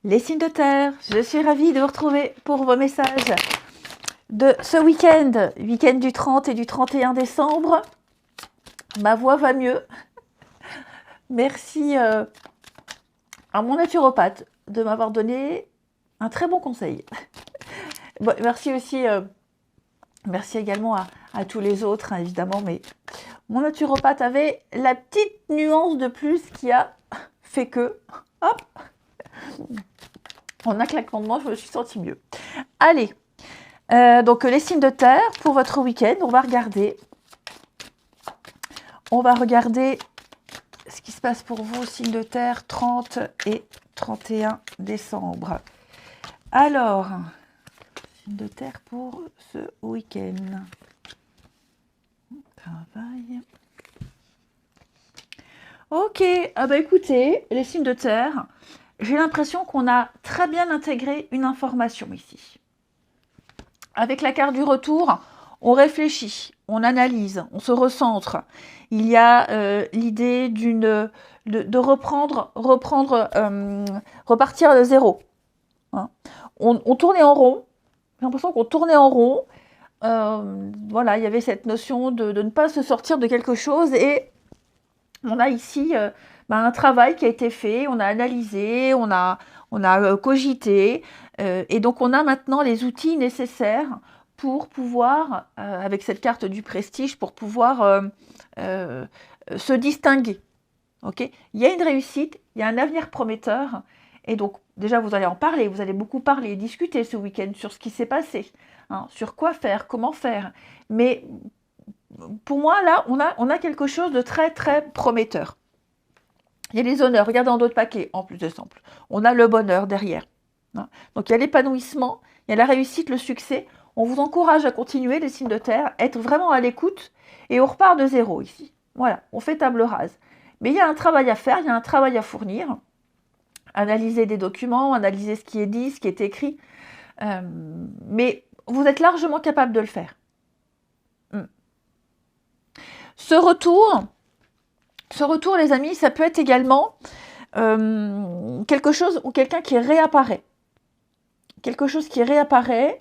Les signes de terre, je suis ravie de vous retrouver pour vos messages de ce week-end du 30 et du 31 décembre. Ma voix va mieux. Merci à mon naturopathe de m'avoir donné un très bon conseil. Bon, merci aussi, merci également à tous les autres, hein, évidemment, mais mon naturopathe avait la petite nuance de plus qui a fait que, hop, en un claquement de doigts, je me suis sentie mieux. Allez, donc les signes de terre pour votre week-end, on va regarder ce qui se passe pour vous, signes de terre, 30 et 31 décembre. Alors, signes de terre pour ce week-end. Travail. Ok, ah bah écoutez, les signes de terre, j'ai l'impression qu'on a très bien intégré une information ici. Avec la carte du retour, on réfléchit, on analyse, on se recentre. Il y a l'idée de repartir de zéro. Hein. On tournait en rond. J'ai l'impression qu'on tournait en rond. Voilà, il y avait cette notion de ne pas se sortir de quelque chose. Et on a ici un travail qui a été fait. On a analysé, on a cogité. Et donc, on a maintenant les outils nécessaires pour pouvoir, avec cette carte du prestige, pour pouvoir se distinguer. Okay, il y a une réussite, il y a un avenir prometteur. Et donc, déjà, vous allez en parler, vous allez beaucoup parler, discuter ce week-end sur ce qui s'est passé, hein, sur quoi faire, comment faire. Mais pour moi, là, on a quelque chose de très, très prometteur. Il y a les honneurs, regardez dans d'autres paquets, en plus de simple. On a le bonheur derrière. Hein. Donc, il y a l'épanouissement, il y a la réussite, le succès. On vous encourage à continuer, les signes de terre, être vraiment à l'écoute. Et on repart de zéro ici. Voilà, on fait table rase. Mais il y a un travail à faire, il y a un travail à fournir. Analyser des documents, analyser ce qui est dit, ce qui est écrit. Mais vous êtes largement capable de le faire. Ce retour, les amis, ça peut être également quelque chose ou quelqu'un qui réapparaît. Quelque chose qui réapparaît.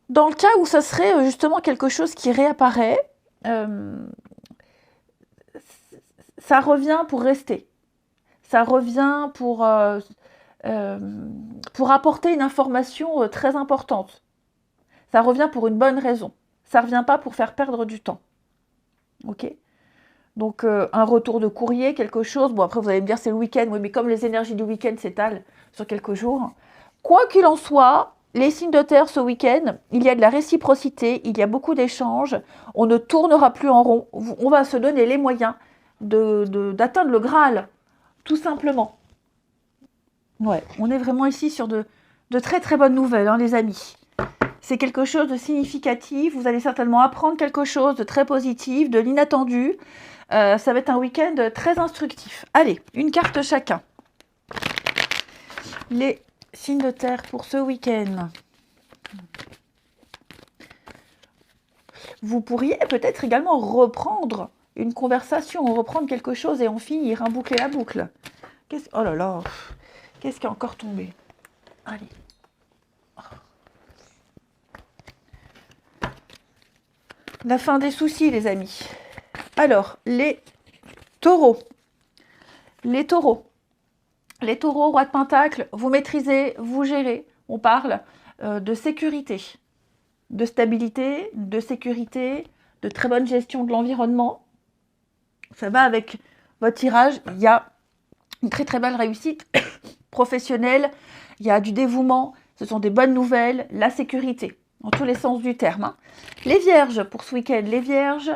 Dans le cas où ça serait justement quelque chose qui réapparaît, ça revient pour rester. Ça revient pour apporter une information très importante. Ça revient pour une bonne raison. Ça ne revient pas pour faire perdre du temps. Ok ? Donc, un retour de courrier, quelque chose. Bon, après, vous allez me dire, c'est le week-end. Oui, mais comme les énergies du week-end s'étalent sur quelques jours. Quoi qu'il en soit, les signes de terre ce week-end, il y a de la réciprocité, il y a beaucoup d'échanges. On ne tournera plus en rond. On va se donner les moyens d'atteindre le Graal, tout simplement. Ouais, on est vraiment ici sur de très très bonnes nouvelles, hein, les amis. C'est quelque chose de significatif. Vous allez certainement apprendre quelque chose de très positif, de l'inattendu. Ça va être un week-end très instructif. Allez, une carte chacun. Les signes de terre pour ce week-end. Vous pourriez peut-être également reprendre une conversation, reprendre quelque chose et en finir, hein, boucler la boucle. Oh là là, qu'est-ce qui est encore tombé? Allez. La fin des soucis, les amis. Alors, les taureaux. Les taureaux, roi de pentacle, vous maîtrisez, vous gérez. On parle de sécurité, de stabilité, de sécurité, de très bonne gestion de l'environnement. Ça va avec votre tirage. Il y a une très très belle réussite professionnelle. Il y a du dévouement. Ce sont des bonnes nouvelles. La sécurité, dans tous les sens du terme. Hein. Les vierges, pour ce week-end, les vierges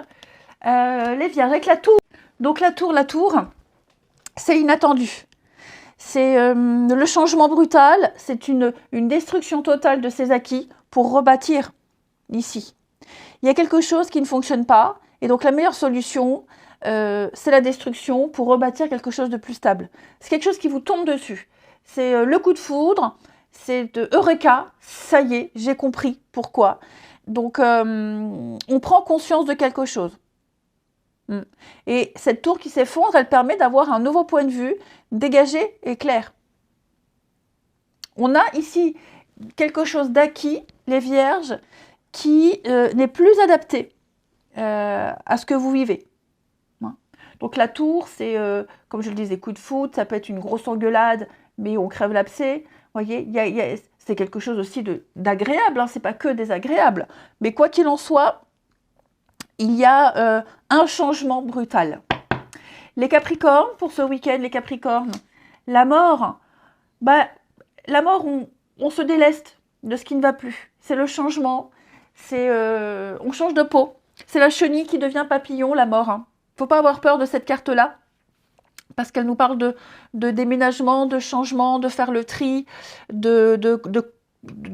avec la tour. Donc la tour, c'est inattendu. C'est le changement brutal, c'est une destruction totale de ses acquis pour rebâtir ici. Il y a quelque chose qui ne fonctionne pas, et donc la meilleure solution, c'est la destruction pour rebâtir quelque chose de plus stable. C'est quelque chose qui vous tombe dessus. C'est le coup de foudre, c'est de Eureka, ça y est, j'ai compris pourquoi. Donc on prend conscience de quelque chose. Et cette tour qui s'effondre, elle permet d'avoir un nouveau point de vue dégagé et clair. On a ici quelque chose d'acquis, les vierges, qui n'est plus adapté à ce que vous vivez. Hein. Donc la tour, c'est, comme je le disais, coup de foot, ça peut être une grosse engueulade, mais on crève l'abcès. Vous voyez, c'est quelque chose aussi d'agréable, hein, c'est pas que désagréable. Mais quoi qu'il en soit, il y a un changement brutal. Les Capricornes, pour ce week-end, les Capricornes, la mort, la mort, on se déleste de ce qui ne va plus. C'est le changement, on change de peau. C'est la chenille qui devient papillon, la mort. Hein. Faut pas avoir peur de cette carte-là, parce qu'elle nous parle de déménagement, de changement, de faire le tri, de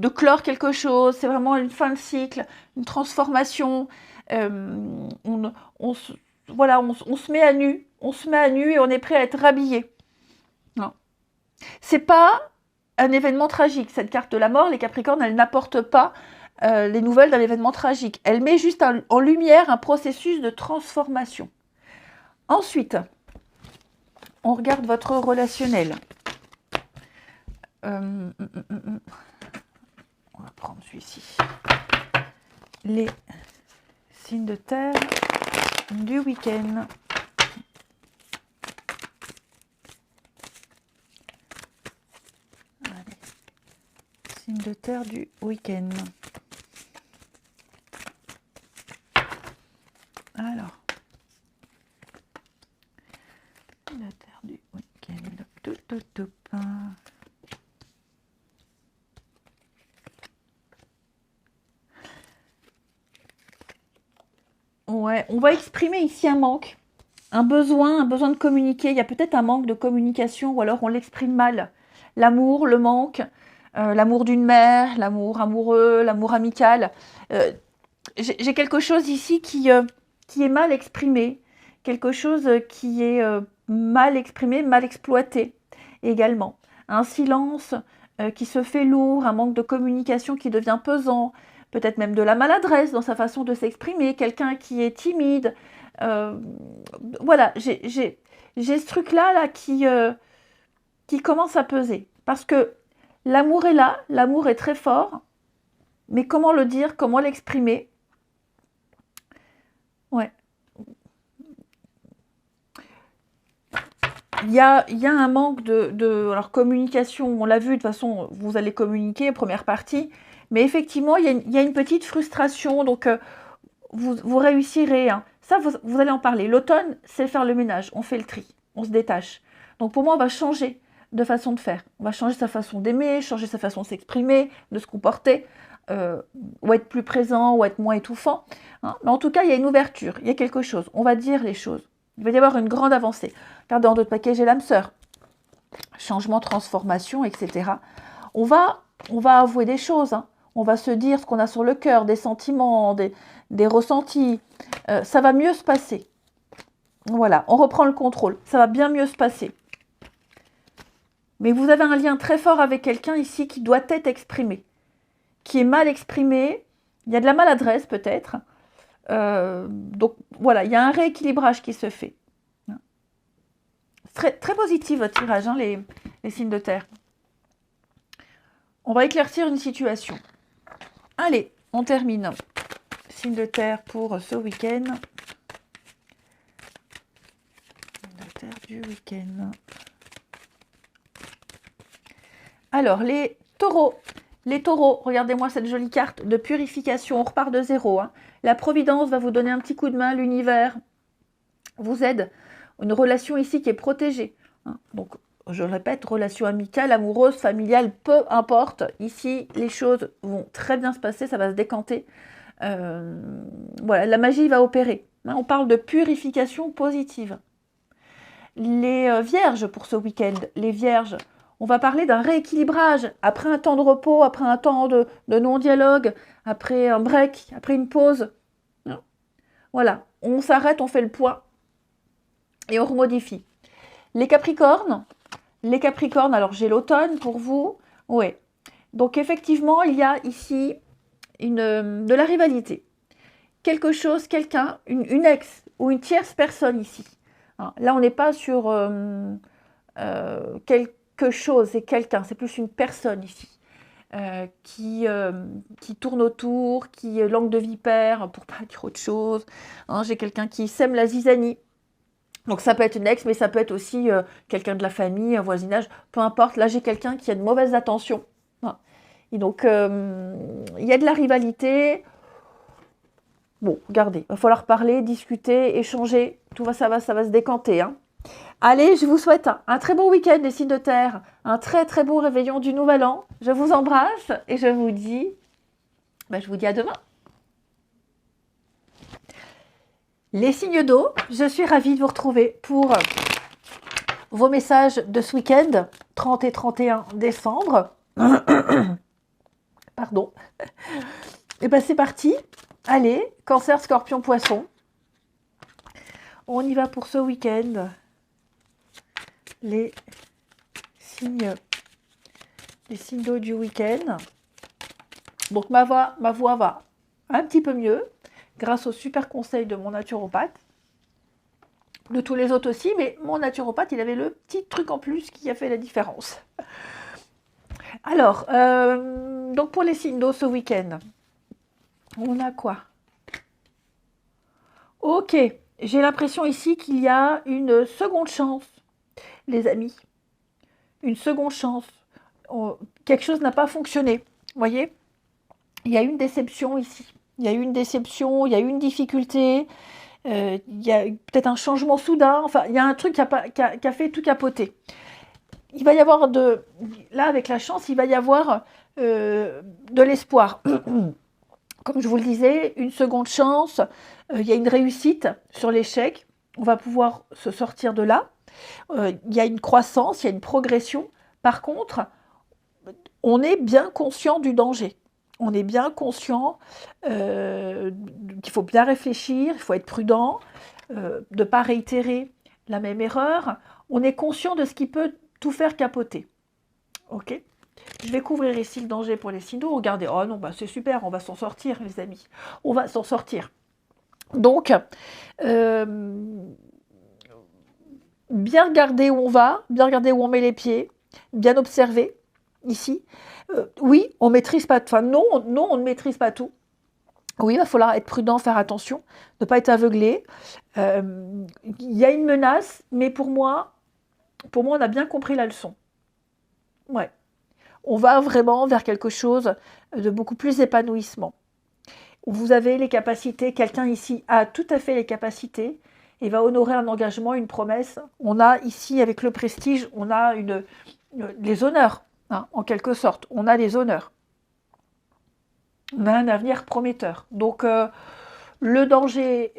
clore quelque chose. C'est vraiment une fin de cycle, une transformation. On se met à nu. On se met à nu et on est prêt à être rhabillé. Non. C'est pas un événement tragique. Cette carte de la mort, les Capricornes, elle n'apporte pas les nouvelles d'un événement tragique. Elle met juste en lumière un processus de transformation. Ensuite, on regarde votre relationnel. On va prendre celui-ci. Les signes de terre du week-end. Signe de terre du week-end. Alors. Signe de terre du week-end. Ouais, on va exprimer ici un manque, un besoin de communiquer. Il y a peut-être un manque de communication ou alors on l'exprime mal. L'amour, le manque. L'amour d'une mère, l'amour amoureux, l'amour amical. J'ai quelque chose ici qui est mal exprimé, quelque chose qui est mal exprimé, mal exploité également. Un silence qui se fait lourd, un manque de communication qui devient pesant, peut-être même de la maladresse dans sa façon de s'exprimer, quelqu'un qui est timide. Voilà, j'ai ce truc-là qui commence à peser. Parce que l'amour est là, l'amour est très fort, mais comment le dire, comment l'exprimer? Ouais. Il y a un manque alors communication, on l'a vu, de toute façon, vous allez communiquer, première partie, mais effectivement, il y a une petite frustration, donc vous réussirez. Hein. Ça, vous allez en parler. L'automne, c'est faire le ménage, on fait le tri, on se détache. Donc pour moi, on va changer de façon de faire. On va changer sa façon d'aimer, changer sa façon de s'exprimer, de se comporter, ou être plus présent, ou être moins étouffant. Hein. Mais en tout cas, il y a une ouverture, il y a quelque chose. On va dire les choses. Il va y avoir une grande avancée. Regardez, en d'autres paquets, j'ai l'âme sœur. Changement, transformation, etc. On va avouer des choses. Hein. On va se dire ce qu'on a sur le cœur, des sentiments, des ressentis. Ça va mieux se passer. Voilà, on reprend le contrôle. Ça va bien mieux se passer. Mais vous avez un lien très fort avec quelqu'un ici qui doit être exprimé, qui est mal exprimé. Il y a de la maladresse peut-être. Donc voilà, il y a un rééquilibrage qui se fait. Très, très positif votre tirage, hein, les signes de terre. On va éclaircir une situation. Allez, on termine. Signe de terre pour ce week-end. Signe de terre du week-end. Alors, les taureaux. Les taureaux, regardez-moi cette jolie carte de purification. On repart de zéro. Hein. La providence va vous donner un petit coup de main. L'univers vous aide. Une relation ici qui est protégée. Hein. Donc, je le répète, relation amicale, amoureuse, familiale, peu importe. Ici, les choses vont très bien se passer. Ça va se décanter. Voilà, la magie va opérer. Hein. On parle de purification positive. Les vierges pour ce week-end. Les vierges. On va parler d'un rééquilibrage après un temps de repos, après un temps de non-dialogue, après un break, après une pause. Voilà, on s'arrête, on fait le point et on remodifie. Les Capricornes, alors j'ai l'automne pour vous. Oui. Donc effectivement, il y a ici de la rivalité. Quelque chose, quelqu'un, une ex ou une tierce personne ici. Là, on n'est pas sur quelque chose, c'est quelqu'un, c'est plus une personne ici. Qui tourne autour, qui est langue de vipère, pour pas dire autre chose. Hein, j'ai quelqu'un qui sème la zizanie. Donc ça peut être une ex, mais ça peut être aussi quelqu'un de la famille, un voisinage, peu importe. Là, j'ai quelqu'un qui a de mauvaises attentions. Hein. Et donc, il y a de la rivalité. Bon, regardez, il va falloir parler, discuter, échanger. Ça va se décanter. Hein. Allez, je vous souhaite un très bon week-end, les signes de terre. Un très très beau réveillon du Nouvel An. Je vous embrasse et je vous dis à demain. Les signes d'eau, je suis ravie de vous retrouver pour vos messages de ce week-end, 30 et 31 décembre. Pardon. Et bien c'est parti. Allez, Cancer, Scorpion, Poisson. On y va pour ce week-end. Les signes d'eau du week-end. Donc ma voix va un petit peu mieux grâce au super conseil de mon naturopathe. De tous les autres aussi, mais mon naturopathe, il avait le petit truc en plus qui a fait la différence. Alors, donc pour les signes d'eau ce week-end, on a quoi? Ok, j'ai l'impression ici qu'il y a une seconde chance, les amis. Une seconde chance. Quelque chose n'a pas fonctionné. Vous voyez? Il y a une déception ici. Il y a eu une déception, il y a eu une difficulté, il y a peut-être un changement soudain. Enfin, il y a un truc qui a fait tout capoter. Il va y avoir là, avec la chance, il va y avoir de l'espoir. Comme je vous le disais, une seconde chance, il y a une réussite sur l'échec. On va pouvoir se sortir de là. Il y a une croissance, il y a une progression. Par contre, on est bien conscient du danger. On est bien conscient qu'il faut bien réfléchir, il faut être prudent, de ne pas réitérer la même erreur. On est conscient de ce qui peut tout faire capoter. Ok ? Je vais couvrir ici le danger pour les signes d'eau. Regardez, oh non, c'est super, on va s'en sortir, les amis. On va s'en sortir. Donc, bien regarder où on va, bien regarder où on met les pieds, bien observer ici. Oui, on maîtrise pas. Enfin, non, on ne maîtrise pas tout. Oui, il va falloir être prudent, faire attention, ne pas être aveuglé. Il y a une menace, mais pour moi, on a bien compris la leçon. Ouais. On va vraiment vers quelque chose de beaucoup plus épanouissement. Vous avez les capacités, quelqu'un ici a tout à fait les capacités et va honorer un engagement, une promesse. On a ici, avec le prestige, on a les honneurs, hein, en quelque sorte. On a les honneurs. On a un avenir prometteur. Donc, le danger,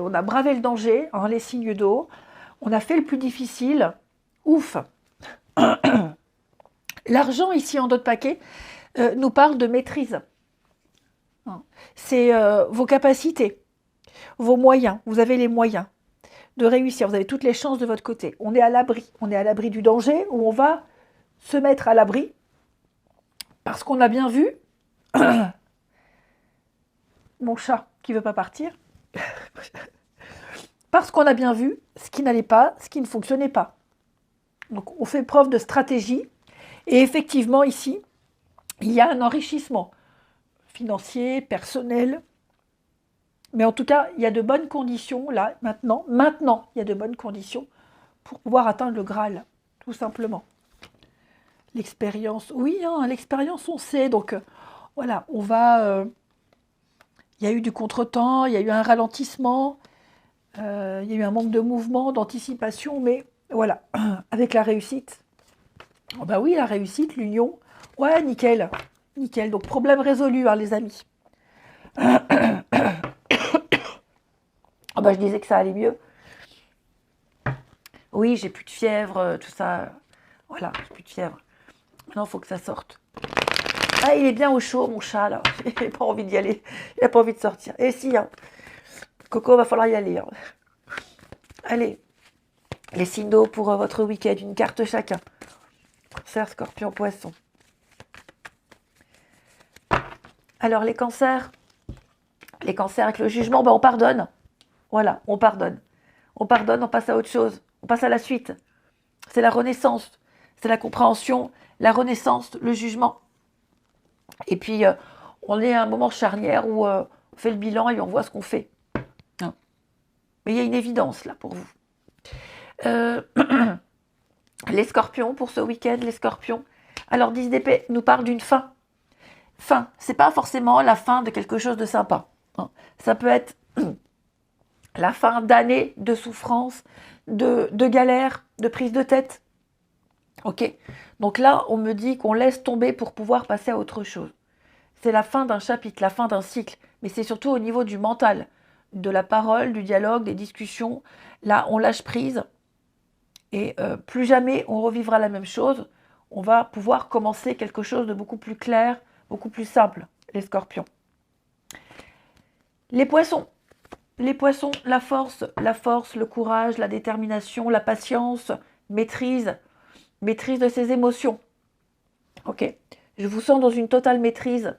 on a bravé le danger, hein, les signes d'eau. On a fait le plus difficile. Ouf. L'argent, ici, en dos de paquet, nous parle de maîtrise. C'est vos capacités, vos moyens. Vous avez les moyens de réussir. Vous avez toutes les chances de votre côté. On est à l'abri. On est à l'abri du danger, où on va se mettre à l'abri parce qu'on a bien vu mon chat qui ne veut pas partir. Parce qu'on a bien vu ce qui n'allait pas, ce qui ne fonctionnait pas. Donc on fait preuve de stratégie. Et effectivement, ici, il y a un enrichissement financier, personnel. Mais en tout cas, il y a de bonnes conditions, là, maintenant, il y a de bonnes conditions pour pouvoir atteindre le Graal, tout simplement. L'expérience, oui, hein, l'expérience, on sait. Donc, voilà, on va... il y a eu du contretemps, il y a eu un ralentissement, il y a eu un manque de mouvement, d'anticipation, mais voilà, avec la réussite. Oh bah oui, la réussite, l'union, ouais, nickel, nickel. Donc, problème résolu, hein, les amis. Oh bah, je disais que ça allait mieux. Oui, j'ai plus de fièvre, tout ça. Voilà, j'ai plus de fièvre. Maintenant, il faut que ça sorte. Ah, il est bien au chaud, mon chat, là. Il n'a pas envie d'y aller. Il n'a pas envie de sortir. Et si, hein. Coco, va falloir y aller. Hein. Allez. Les signes d'eau pour votre week-end. Une carte chacun. Cancer, Scorpion, Poisson. Alors, les cancers avec le jugement, on pardonne. Voilà, on pardonne. On pardonne, on passe à autre chose. On passe à la suite. C'est la renaissance. c'est la compréhension, la renaissance, le jugement. Et puis, on est à un moment charnière où on fait le bilan et on voit ce qu'on fait. Hein. Mais il y a une évidence là pour vous. Les scorpions, pour ce week-end, les scorpions. Alors, 10 d'épée nous parle d'une fin. Fin, c'est pas forcément la fin de quelque chose de sympa. Hein. Ça peut être la fin d'années de souffrance, de galère, de prise de tête. Ok. Donc là, on me dit qu'on laisse tomber pour pouvoir passer à autre chose. C'est la fin d'un chapitre, la fin d'un cycle. Mais c'est surtout au niveau du mental, de la parole, du dialogue, des discussions. Là, on lâche prise. Et plus jamais on revivra la même chose. On va pouvoir commencer quelque chose de beaucoup plus clair, beaucoup plus simple, les scorpions. Les poissons, la force, le courage, la détermination, la patience, maîtrise de ses émotions. Ok, je vous sens dans une totale maîtrise.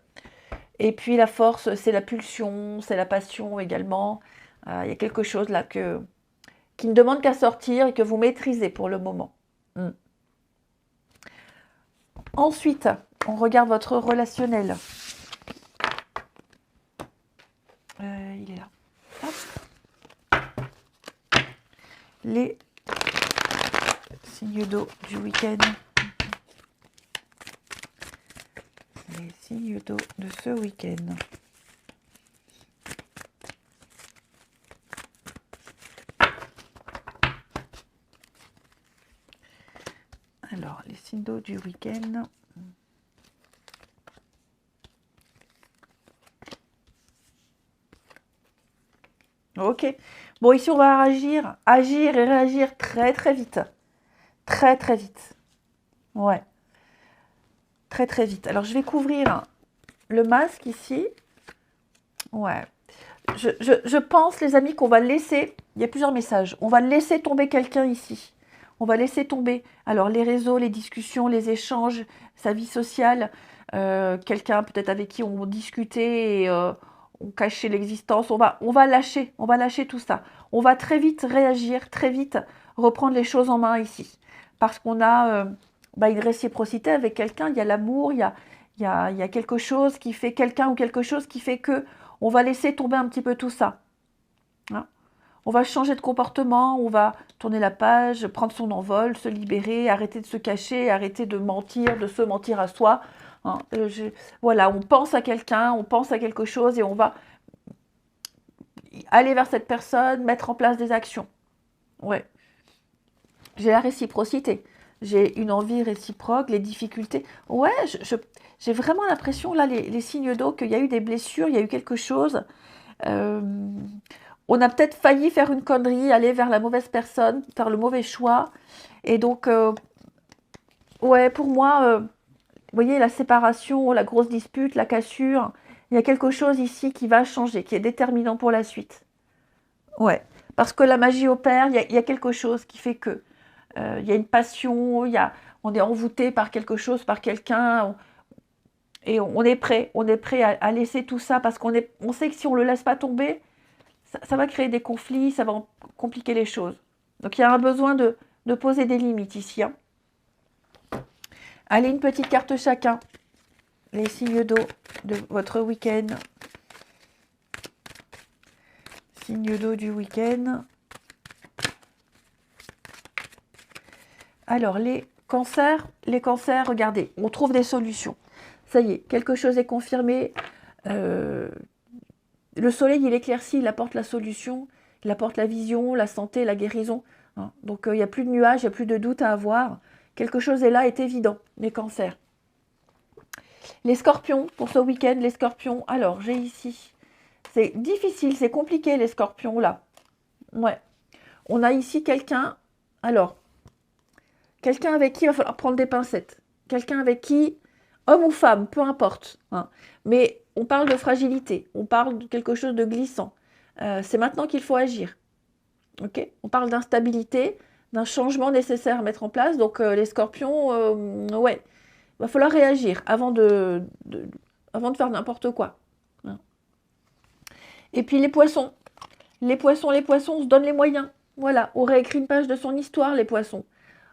Et puis la force, c'est la pulsion, c'est la passion également. Il y a quelque chose là qui ne demande qu'à sortir et que vous maîtrisez pour le moment. Ensuite, on regarde votre relationnel. Il est là. Hop. Les signes d'eau du week-end. Les signes d'eau de ce week-end. Alors, les signes d'eau du week-end. Ok. Bon, ici, on va agir et réagir très, très vite. Très, très vite. Ouais. Très, très vite. Alors, je vais couvrir le masque ici. Ouais. Je pense, les amis, qu'on va laisser... Il y a plusieurs messages. On va laisser tomber quelqu'un ici. On va laisser tomber. Alors, les réseaux, les discussions, les échanges, sa vie sociale. Quelqu'un peut-être avec qui on discutait et on cachait l'existence. On va lâcher tout ça. On va très vite réagir, très vite reprendre les choses en main ici. Parce qu'on a une réciprocité avec quelqu'un. Il y a l'amour, il y a quelque chose qui fait quelqu'un ou quelque chose qui fait que on va laisser tomber un petit peu tout ça. Hein, on va changer de comportement, on va tourner la page, prendre son envol, se libérer, arrêter de se cacher, arrêter de mentir, de se mentir à soi. Hein, voilà, on pense à quelqu'un, on pense à quelque chose et on va aller vers cette personne, mettre en place des actions. Ouais. J'ai la réciprocité, j'ai une envie réciproque, les difficultés. Ouais, j'ai vraiment l'impression, là, les signes d'eau, qu'il y a eu des blessures, il y a eu quelque chose. On a peut-être failli faire une connerie, aller vers la mauvaise personne, faire le mauvais choix. Et donc, ouais, pour moi, vous voyez, la séparation, la grosse dispute, la cassure, il y a quelque chose ici qui va changer, qui est déterminant pour la suite. Ouais, parce que la magie opère, il y a quelque chose qui fait que. Il y a une passion, on est envoûté par quelque chose, par quelqu'un, et on est prêt à laisser tout ça, parce on sait que si on ne le laisse pas tomber, ça va créer des conflits, ça va compliquer les choses. Donc il y a un besoin de poser des limites ici. Hein. Allez, une petite carte chacun. Les signes d'eau de votre week-end. Signes d'eau du week-end. Alors, les cancers, regardez, on trouve des solutions. Ça y est, quelque chose est confirmé. Le soleil, il éclaircit, il apporte la solution, il apporte la vision, la santé, la guérison. Hein. Donc, il n'y a plus de nuages, il n'y a plus de doute à avoir. Quelque chose est là, est évident, les cancers. Les scorpions, pour ce week-end, les scorpions. Alors, j'ai ici, c'est difficile, c'est compliqué, les scorpions, là. Ouais. On a ici quelqu'un, alors, quelqu'un avec qui il va falloir prendre des pincettes. Quelqu'un avec qui, homme ou femme, peu importe. Hein. Mais on parle de fragilité, on parle de quelque chose de glissant. C'est maintenant qu'il faut agir. Okay, on parle d'instabilité, d'un changement nécessaire à mettre en place. Donc les scorpions, ouais, il va falloir réagir avant de faire n'importe quoi. Hein. Et puis les poissons. Les poissons, on se donne les moyens. Voilà, on réécrit une page de son histoire, les poissons.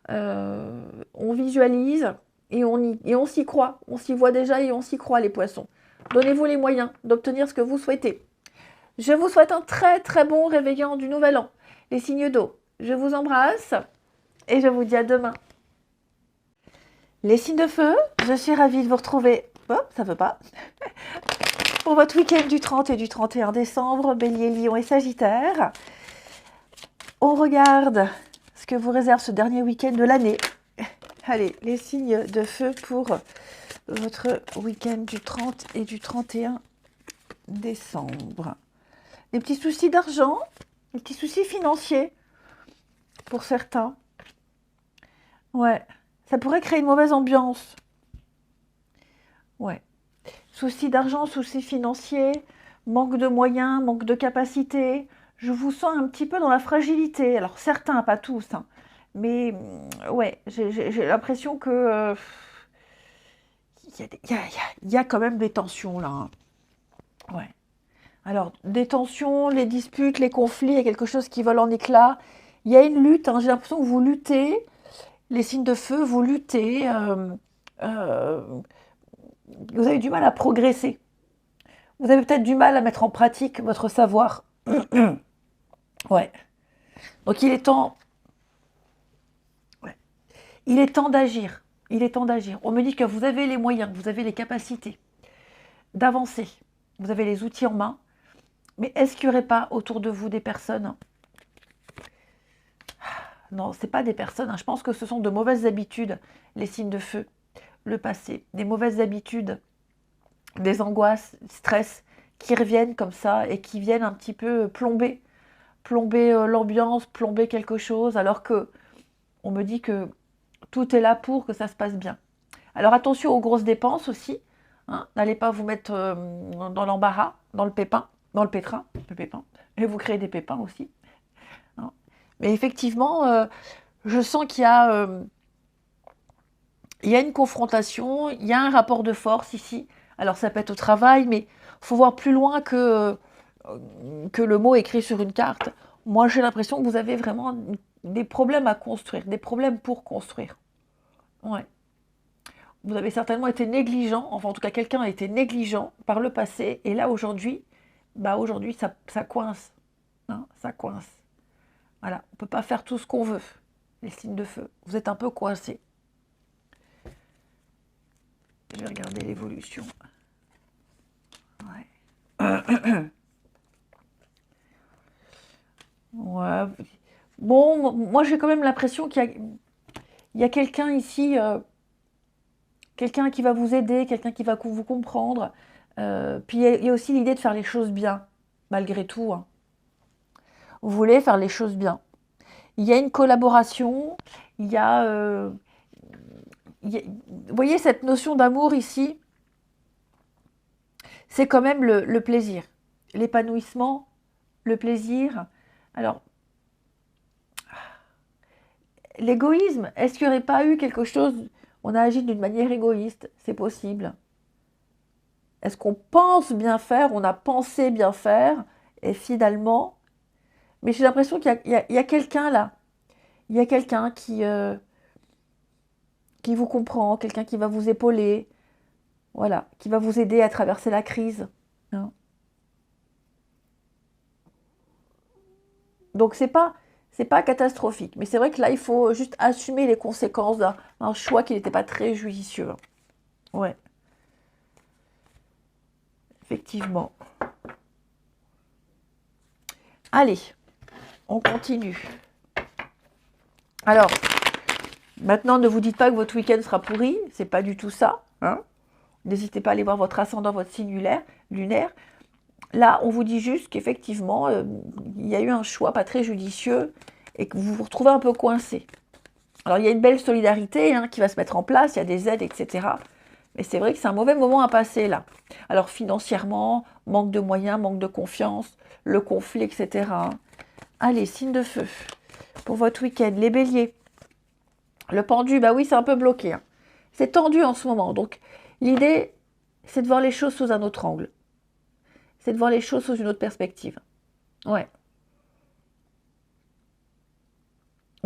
On visualise et on s'y croit. On s'y voit déjà et on s'y croit, les poissons. Donnez-vous les moyens d'obtenir ce que vous souhaitez. Je vous souhaite un très très bon réveillon du nouvel an. Les signes d'eau, je vous embrasse et je vous dis à demain. Les signes de feu, je suis ravie de vous retrouver. Oh, ça veut pas. Pour votre week-end du 30 et du 31 décembre, Bélier, Lion et Sagittaire. On regarde ce que vous réserve ce dernier week-end de l'année. Allez, les signes de feu pour votre week-end du 30 et du 31 décembre. Des petits soucis d'argent, des petits soucis financiers pour certains. Ouais, ça pourrait créer une mauvaise ambiance. Ouais. Soucis d'argent, soucis financiers, manque de moyens, manque de capacités. Je vous sens un petit peu dans la fragilité. Alors certains, pas tous, hein. Mais ouais, j'ai l'impression que il y a quand même des tensions là, hein. Ouais. Alors, des tensions, les disputes, les conflits, il y a quelque chose qui vole en éclats. Il y a une lutte, hein, j'ai l'impression que vous luttez, les signes de feu, vous luttez, euh, vous avez du mal à progresser. Vous avez peut-être du mal à mettre en pratique votre savoir. Ouais. Donc il est temps, ouais. Il est temps d'agir. Il est temps d'agir. On me dit que vous avez les moyens, vous avez les capacités d'avancer. Vous avez les outils en main. Mais est-ce qu'il n'y aurait pas autour de vous des personnes? Non, ce n'est pas des personnes, hein. Je pense que ce sont de mauvaises habitudes, les signes de feu, le passé. Des mauvaises habitudes, des angoisses, stress qui reviennent comme ça et qui viennent un petit peu plomber l'ambiance, plomber quelque chose, alors que on me dit que tout est là pour que ça se passe bien. Alors attention aux grosses dépenses aussi, hein. N'allez pas vous mettre dans l'embarras, dans le pépin, dans le pétrin, le pépin, et vous créez des pépins aussi, hein. Mais effectivement, je sens il y a une confrontation, il y a un rapport de force ici. Alors ça peut être au travail, mais il faut voir plus loin que le mot écrit sur une carte. Moi, j'ai l'impression que vous avez vraiment des problèmes à construire, des problèmes pour construire. Ouais. Vous avez certainement été négligent, enfin en tout cas quelqu'un a été négligent par le passé, et là aujourd'hui, aujourd'hui ça coince, hein, ça coince. Voilà, on ne peut pas faire tout ce qu'on veut, les signes de feu. Vous êtes un peu coincés. Je vais regarder l'évolution. Ouais. Ouais. Bon, moi j'ai quand même l'impression qu'il y a quelqu'un ici, quelqu'un qui va vous aider, quelqu'un qui va vous comprendre. Puis il y a aussi l'idée de faire les choses bien, malgré tout, hein. Vous voulez faire les choses bien. Il y a une collaboration, il y a, vous voyez cette notion d'amour ici, c'est quand même le plaisir, l'épanouissement, le plaisir. Alors, l'égoïsme, est-ce qu'il n'y aurait pas eu quelque chose, on a agi d'une manière égoïste, c'est possible. Est-ce qu'on pense bien faire, on a pensé bien faire, et finalement, mais j'ai l'impression qu'il y a quelqu'un là, il y a quelqu'un qui vous comprend, quelqu'un qui va vous épauler, voilà, qui va vous aider à traverser la crise, hein. Donc c'est pas catastrophique, mais c'est vrai que là il faut juste assumer les conséquences d'un choix qui n'était pas très judicieux. Ouais, effectivement. Allez, on continue. Alors, maintenant ne vous dites pas que votre week-end sera pourri, c'est pas du tout ça, hein. N'hésitez pas à aller voir votre ascendant, votre signe lunaire. Là, on vous dit juste qu'effectivement, il y a eu un choix pas très judicieux et que vous vous retrouvez un peu coincé. Alors, il y a une belle solidarité, hein, qui va se mettre en place, il y a des aides, etc. Mais c'est vrai que c'est un mauvais moment à passer, là. Alors, financièrement, manque de moyens, manque de confiance, le conflit, etc. Allez, signe de feu. Pour votre week-end, les béliers. Le pendu, bah oui, c'est un peu bloqué, hein. C'est tendu en ce moment. Donc, l'idée, c'est de voir les choses sous un autre angle. C'est de voir les choses sous une autre perspective. Ouais.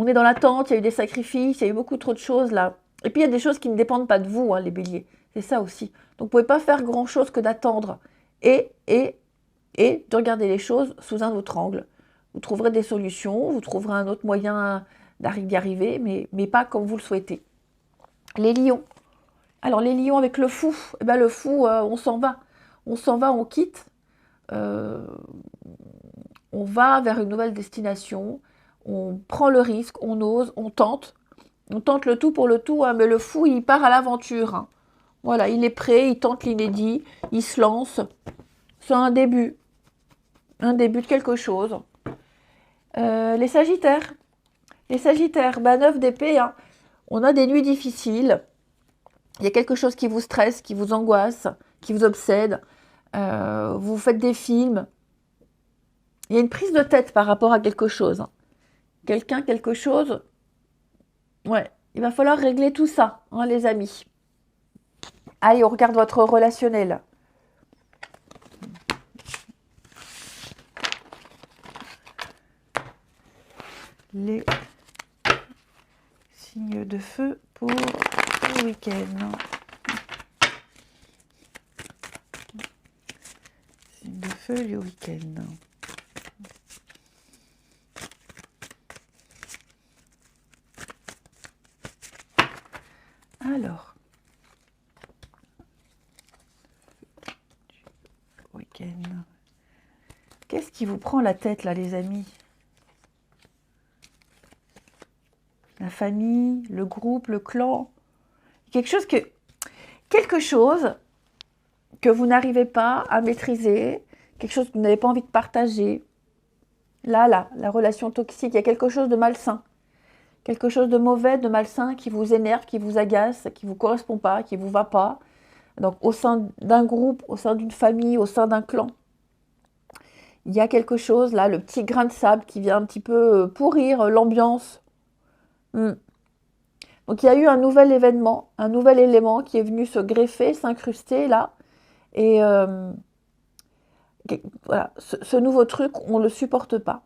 On est dans l'attente, il y a eu des sacrifices, il y a eu beaucoup trop de choses là. Et puis il y a des choses qui ne dépendent pas de vous, hein, les béliers. C'est ça aussi. Donc vous ne pouvez pas faire grand-chose que d'attendre et de regarder les choses sous un autre angle. Vous trouverez des solutions, vous trouverez un autre moyen d'y arriver, mais pas comme vous le souhaitez. Les lions. Alors les lions avec le fou, eh ben, le fou, on s'en va. On s'en va, on quitte. On va vers une nouvelle destination. On prend le risque, on ose, on tente. On tente le tout pour le tout, hein, mais le fou, il part à l'aventure. Hein. Voilà, il est prêt, il tente l'inédit, il se lance. C'est un début de quelque chose. Les sagittaires. Les sagittaires, 9 d'épée, hein. On a des nuits difficiles. Il y a quelque chose qui vous stresse, qui vous angoisse, qui vous obsède. Vous faites des films. Il y a une prise de tête par rapport à quelque chose. Quelqu'un, quelque chose. Ouais, il va falloir régler tout ça, hein, les amis. Allez, on regarde votre relationnel. Les signes de feu pour le week-end. Signes de feu le week-end. Alors, week-end. Qu'est-ce qui vous prend la tête là, les amis? La famille, le groupe, le clan. Quelque chose que vous n'arrivez pas à maîtriser, quelque chose que vous n'avez pas envie de partager. Là, la relation toxique, il y a quelque chose de malsain. Quelque chose de mauvais, de malsain, qui vous énerve, qui vous agace, qui ne vous correspond pas, qui ne vous va pas. Donc, au sein d'un groupe, au sein d'une famille, au sein d'un clan, il y a quelque chose, là, le petit grain de sable qui vient un petit peu pourrir l'ambiance. Donc, il y a eu un nouvel événement, un nouvel élément qui est venu se greffer, s'incruster, là. Et voilà, ce nouveau truc, on ne le supporte pas.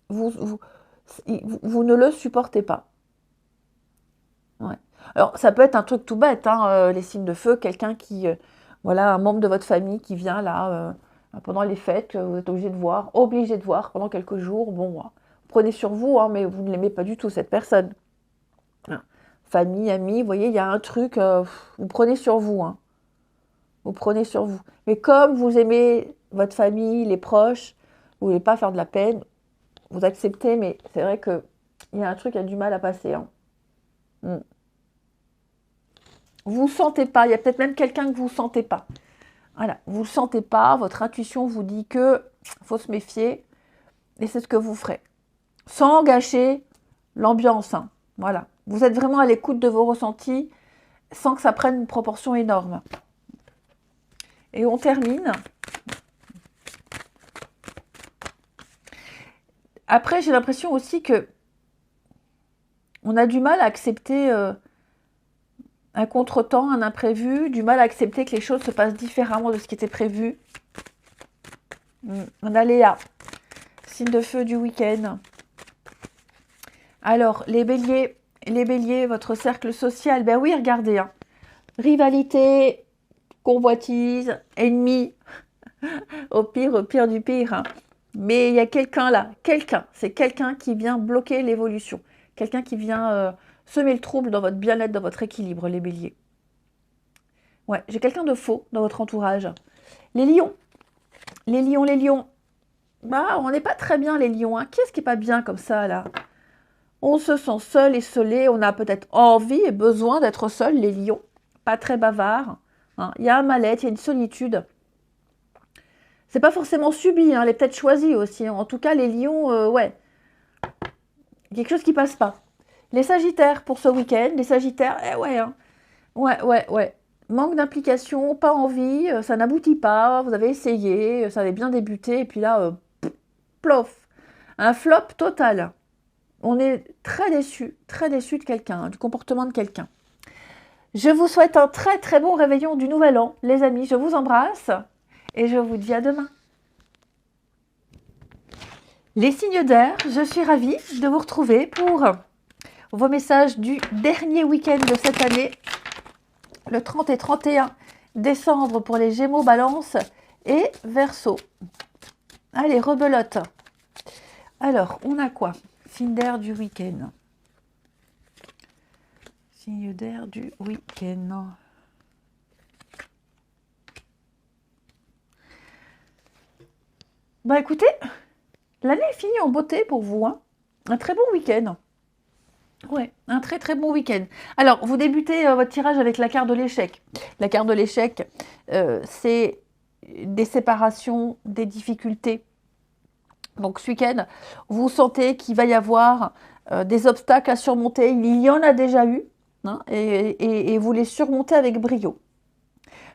Vous ne le supportez pas. Ouais. Alors, ça peut être un truc tout bête, hein, les signes de feu, quelqu'un qui, voilà, un membre de votre famille qui vient là, pendant les fêtes, que vous êtes obligé de voir pendant quelques jours. Bon, prenez sur vous, hein, mais vous ne l'aimez pas du tout, cette personne. Famille, amis, vous voyez, il y a un truc, vous prenez sur vous, hein. Vous prenez sur vous. Mais comme vous aimez votre famille, les proches, vous ne voulez pas faire de la peine, vous acceptez, mais c'est vrai qu'il y a un truc qui a du mal à passer. Hein. Vous ne sentez pas, il y a peut-être même quelqu'un que vous ne sentez pas. Voilà, vous ne le sentez pas, votre intuition vous dit que faut se méfier, et c'est ce que vous ferez. Sans gâcher l'ambiance. Hein. Voilà. Vous êtes vraiment à l'écoute de vos ressentis, sans que ça prenne une proportion énorme. Et on termine. Après, j'ai l'impression aussi que on a du mal à accepter un contretemps, un imprévu, du mal à accepter que les choses se passent différemment de ce qui était prévu. On a Léa, signe de feu du week-end. Alors, les béliers, votre cercle social, ben oui, regardez, hein. Rivalité, convoitise, ennemi, au pire du pire. Hein. Mais il y a quelqu'un là, c'est quelqu'un qui vient bloquer l'évolution, quelqu'un qui vient semer le trouble dans votre bien-être, dans votre équilibre, les béliers. Ouais, j'ai quelqu'un de faux dans votre entourage. Les lions, bah, on n'est pas très bien les lions, hein. Qu'est-ce qui n'est pas bien comme ça là? On se sent seul, isolé, on a peut-être envie et besoin d'être seul, les lions, pas très bavards. Hein. Il y a un mal-être, il y a une solitude. C'est pas forcément subi, hein, elle est peut-être choisie aussi. En tout cas, les lions, ouais. Quelque chose qui passe pas. Les sagittaires pour ce week-end, les sagittaires, ouais, hein. Ouais. Manque d'implication, pas envie, ça n'aboutit pas, vous avez essayé, ça avait bien débuté, et puis là, plof. Un flop total. On est très déçu de quelqu'un, du comportement de quelqu'un. Je vous souhaite un très très bon réveillon du Nouvel An, les amis. Je vous embrasse et je vous dis à demain. Les signes d'air, je suis ravie de vous retrouver pour vos messages du dernier week-end de cette année, le 30 et 31 décembre pour les Gémeaux, Balance et Verseau. Allez, rebelote. Alors, on a quoi? Signe d'air du week-end. Signe d'air du week-end. Bah écoutez, l'année est finie en beauté pour vous, hein. Un très bon week-end. Ouais, un très très bon week-end. Alors, vous débutez votre tirage avec la carte de l'échec. La carte de l'échec, c'est des séparations, des difficultés. Donc, ce week-end, vous sentez qu'il va y avoir des obstacles à surmonter. Il y en a déjà eu, hein, et vous les surmontez avec brio.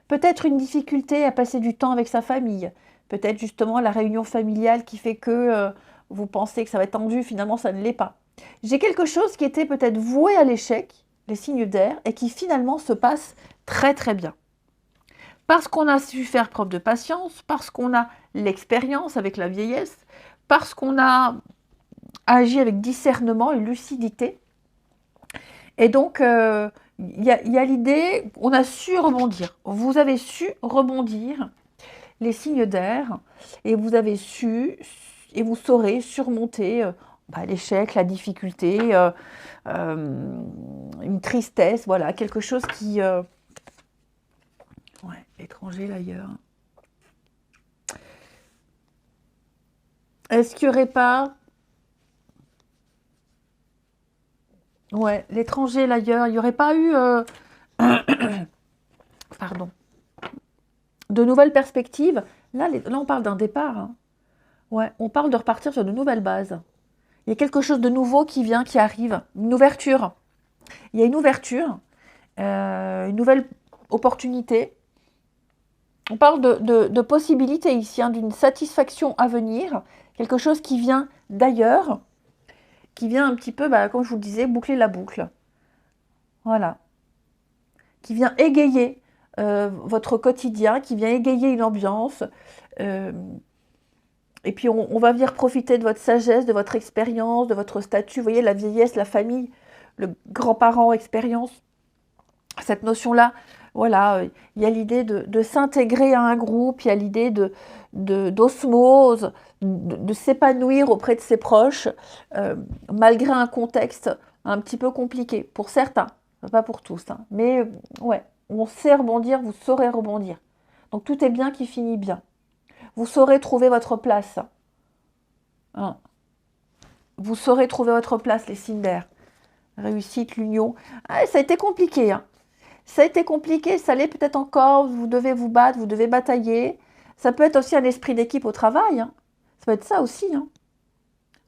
Peut-être une difficulté à passer du temps avec sa famille. Peut-être justement la réunion familiale qui fait que vous pensez que ça va être tendu, finalement ça ne l'est pas. J'ai quelque chose qui était peut-être voué à l'échec, les signes d'air, et qui finalement se passe très très bien. Parce qu'on a su faire preuve de patience, parce qu'on a l'expérience avec la vieillesse, parce qu'on a agi avec discernement et lucidité. Et donc, il y a l'idée, on a su rebondir. Vous avez su rebondir les signes d'air et vous avez su et vous saurez surmonter l'échec, la difficulté, une tristesse, voilà, quelque chose qui... Ouais, l'étranger, l'ailleurs. Est-ce qu'il n'y aurait pas... Ouais, l'étranger, l'ailleurs, il n'y aurait pas eu... Pardon. De nouvelles perspectives. Là, on parle d'un départ. Hein. Ouais, on parle de repartir sur de nouvelles bases. Il y a quelque chose de nouveau qui vient, qui arrive. Une ouverture. Il y a une ouverture, une nouvelle opportunité. On parle de possibilités ici, hein, d'une satisfaction à venir. Quelque chose qui vient d'ailleurs, qui vient un petit peu, comme je vous le disais, boucler la boucle. Voilà. Qui vient égayer votre quotidien, qui vient égayer une ambiance. Et puis on va venir profiter de votre sagesse, de votre expérience, de votre statut. Vous voyez, la vieillesse, la famille, le grand-parent, expérience. Cette notion-là, voilà, il y a l'idée de s'intégrer à un groupe, il y a l'idée d'osmose, de s'épanouir auprès de ses proches, malgré un contexte un petit peu compliqué, pour certains, pas pour tous. Hein. Mais ouais, on sait rebondir, vous saurez rebondir. Donc tout est bien qui finit bien. Vous saurez trouver votre place. Hein. Vous saurez trouver votre place, les signes d'air. Réussite, l'union. Ah, ça a été compliqué. Hein. Ça a été compliqué, ça l'est peut-être encore. Vous devez vous battre, vous devez batailler. Ça peut être aussi un esprit d'équipe au travail. Hein. Ça peut être ça aussi. Hein.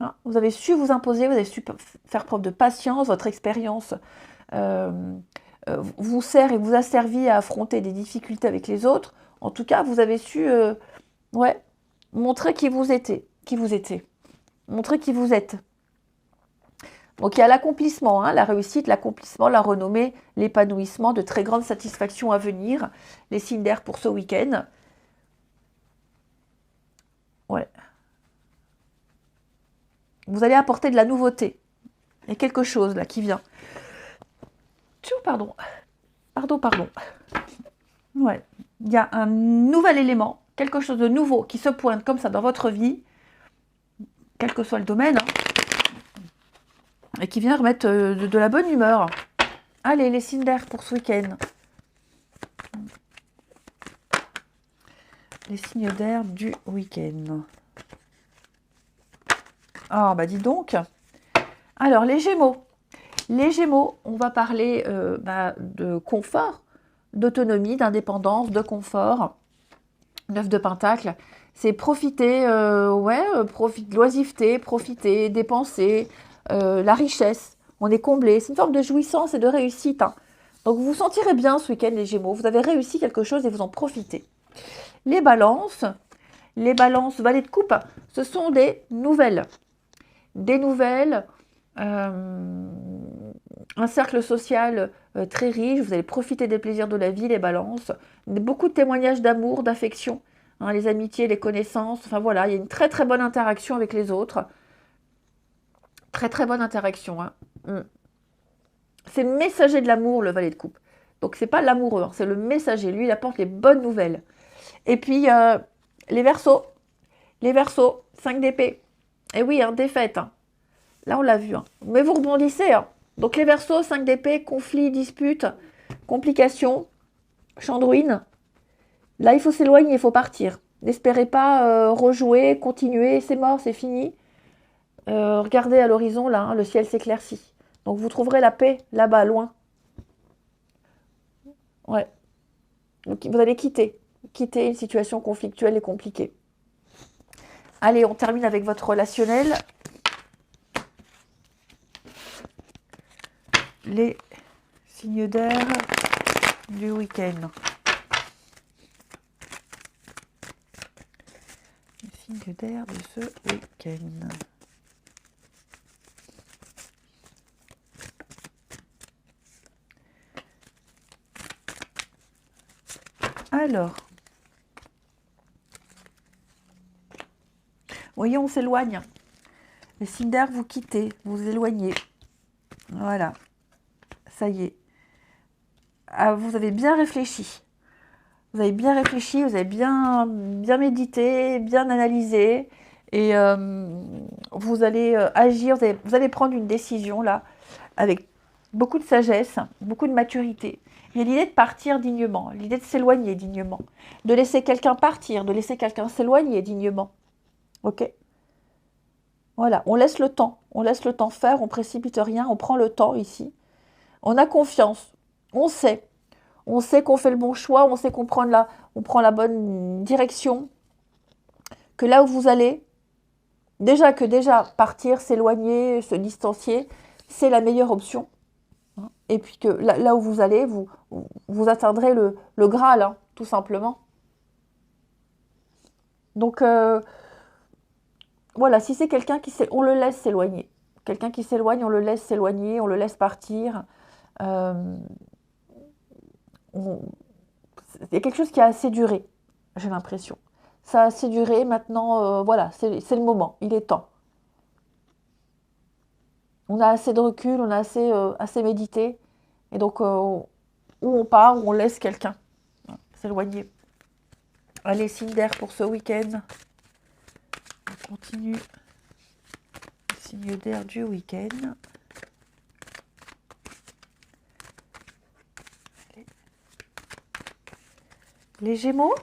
Hein. Vous avez su vous imposer, vous avez su faire preuve de patience. Votre expérience vous sert et vous a servi à affronter des difficultés avec les autres. En tout cas, vous avez su montrer qui vous étiez. Montrer qui vous êtes. Donc il y a l'accomplissement, hein, la réussite, l'accomplissement, la renommée, l'épanouissement, de très grandes satisfactions à venir. Les signes d'air pour ce week-end. Ouais. Vous allez apporter de la nouveauté. Il y a quelque chose là qui vient. Pardon. Pardon. Ouais. Il y a un nouvel élément, quelque chose de nouveau qui se pointe comme ça dans votre vie, quel que soit le domaine, hein, et qui vient remettre de la bonne humeur. Allez, les signes d'air pour ce week-end. Les signes d'air du week-end. Ah, dis donc. Alors, les Gémeaux. Les Gémeaux, on va parler de confort, d'autonomie, d'indépendance, de confort. 9 de Pentacle. C'est profiter, l'oisiveté, profiter, dépenser, la richesse. On est comblé. C'est une forme de jouissance et de réussite. Hein. Donc vous vous sentirez bien ce week-end, les Gémeaux. Vous avez réussi quelque chose et vous en profitez. Les balances, valet de coupe, ce sont des nouvelles. Des nouvelles, un cercle social très riche. Vous allez profiter des plaisirs de la vie, les balances. Beaucoup de témoignages d'amour, d'affection. hein, les amitiés, les connaissances, enfin voilà, il y a une très très bonne interaction avec les autres. Très très bonne interaction. Hein. C'est le messager de l'amour, le valet de coupe. Donc c'est pas l'amoureux, hein, c'est le messager. Lui, il apporte les bonnes nouvelles. Et puis, les Verseaux. Les Verseaux, 5 d'épée. Et oui, hein, défaite. Hein. Là, on l'a vu. Hein. Mais vous rebondissez. Hein. Donc les Verseaux, 5 d'épée, conflit, dispute, complications, chandrouine. Là, il faut s'éloigner, il faut partir. N'espérez pas rejouer, continuer, c'est mort, c'est fini. Regardez à l'horizon, là, hein, le ciel s'éclaircit. Donc vous trouverez la paix là-bas, loin. Ouais. Donc vous allez quitter une situation conflictuelle et compliquée. Allez, on termine avec votre relationnel. Les signes d'air du week-end. Les signes d'air de ce week-end. Alors, voyez, on s'éloigne. Les signes d'air, vous quittez, vous vous éloignez. Voilà, ça y est. Ah, vous avez bien réfléchi. Vous avez bien réfléchi, vous avez bien médité, bien analysé. Et vous allez agir, vous allez prendre une décision là, avec beaucoup de sagesse, beaucoup de maturité. Il y a l'idée de partir dignement, l'idée de s'éloigner dignement, de laisser quelqu'un partir, de laisser quelqu'un s'éloigner dignement. Ok? Voilà, on laisse le temps faire, on précipite rien, on prend le temps ici. On a confiance, on sait qu'on fait le bon choix, on sait qu'on prend la bonne direction, que là où vous allez, déjà partir, s'éloigner, se distancier, c'est la meilleure option. Et puis que là où vous allez, vous atteindrez le Graal, hein, tout simplement. Donc, voilà, si c'est quelqu'un on le laisse s'éloigner. Quelqu'un qui s'éloigne, on le laisse s'éloigner, on le laisse partir. Il y a quelque chose qui a assez duré, j'ai l'impression. Ça a assez duré, maintenant, voilà, c'est le moment, il est temps. On a assez de recul, on a assez médité. Et donc, où on part, où on laisse quelqu'un s'éloigner. Allez, signe d'air pour ce week-end. On continue. Signe d'air du week-end. Les Gémeaux.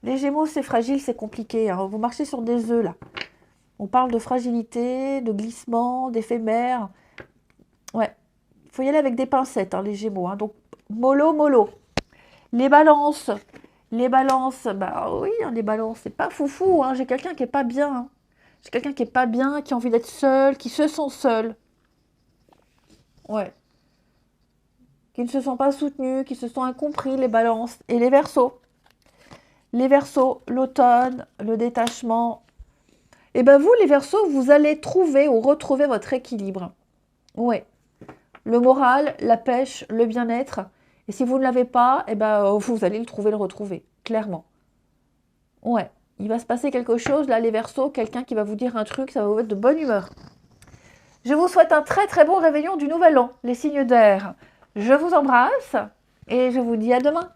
Les Gémeaux, c'est fragile, c'est compliqué. Hein. Vous marchez sur des œufs, là. On parle de fragilité, de glissement, d'éphémère. Ouais. Il faut y aller avec des pincettes, hein, les Gémeaux. Hein. Donc, mollo. Les balances, bah oui, hein, les balances, c'est pas foufou. Hein. J'ai quelqu'un qui est pas bien. Hein. J'ai quelqu'un qui est pas bien, qui a envie d'être seul, qui se sent seul. Ouais. Qui ne se sont pas soutenus, qui se sont incompris, les balances. Et les Verseaux. Les Verseaux, l'automne, le détachement. Et ben vous, les Verseaux, vous allez trouver ou retrouver votre équilibre. Ouais. Le moral, la pêche, le bien-être. Et si vous ne l'avez pas, eh ben, vous allez le retrouver, clairement. Ouais, il va se passer quelque chose, là, les Verseaux, quelqu'un qui va vous dire un truc, ça va vous mettre de bonne humeur. Je vous souhaite un très très bon réveillon du Nouvel An, les signes d'air. Je vous embrasse et je vous dis à demain.